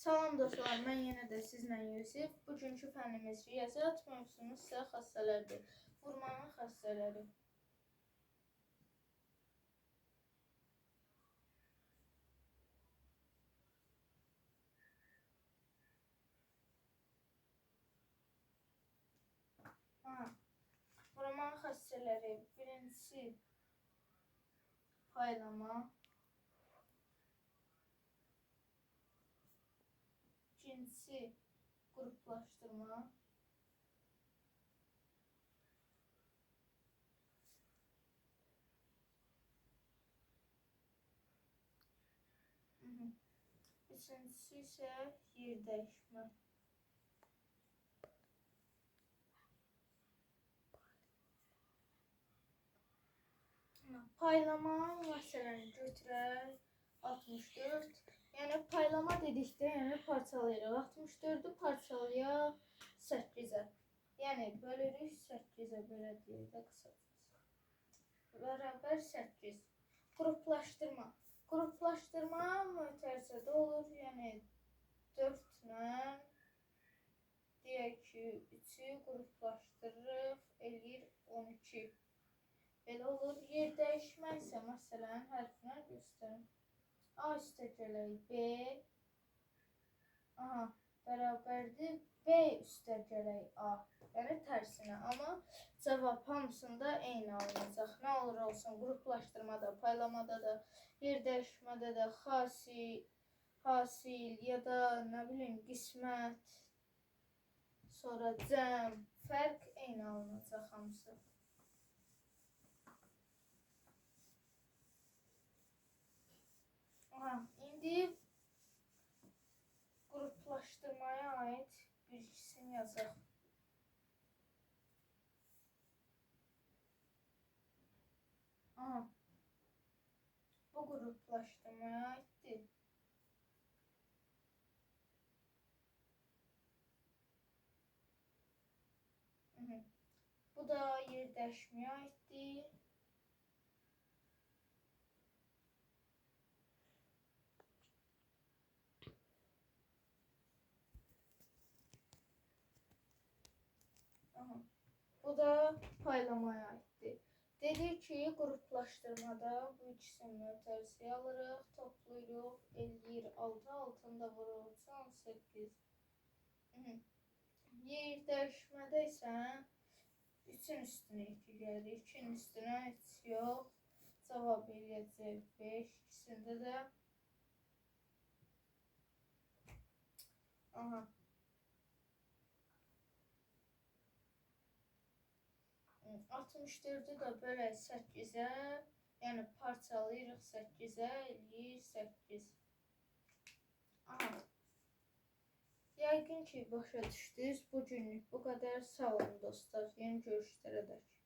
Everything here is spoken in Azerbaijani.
Salam dostlar, mən yenə də sizlə Yusif. Bugünkü fənnimiz riyaziyyat mövzumuz isə xassələrdir. Vurmanın xassələri. Vurmanın xassələri. Birincisi paylama. İkincisi qruplaşdırma. Üçüncüsü isə yer dəyişmə. Paylama məsələni götürək 64. Yəni paylama dedikdə, yəni parçalayırıq. 64-ü parçalayaq 8-ə. Yəni bölürük 8-ə, belə deyək də qısacası. Bərabər 8. Qruplaşdırma. Qruplaşdırma mötərizədə olur. Yəni 4-lə deyək ki, 3-ü qruplaşdırırıq, eləyir 12. Belə olur. Yer dəyişmə isə məsələn hərflər göstərim. A üstə gələk B. Bərabərdir. B üstə gələk A. Yəni tərsinə. Amma cavab hamısında eyni alınacaq. Nə olur olsun, qruplaşdırmada, paylamada da, yer dəyişmədə də, hasil ya da nə bilim qismət, sonra cəm, fərq eyni alınacaq hamısı. İndi qruplaşdırmaya aid bilgisini yazaq. Bu qruplaşdırmaya aiddir. Bu da yer dəyişməyə aiddir. Bu da paylamaya aiddir. Dedik ki, qruplaşdırmada bu ikisini mötərizəyə alırıq, toplayırıq, eləyir 6, altında vururuq 18. Yer dəyişmədə isə 3-ün üstünə 2 gəlir, 2-nin üstünə heç yox, cavab eləyəcək 5, ikisində də 64-ü də bölək 8-ə, yəni parçalayırıq 8-ə, eləyir 8. Yəqin ki, başa düşdünüz. Bugünlük bu qədər. Sağ olun dostlar. Yeni görüşlərə dək.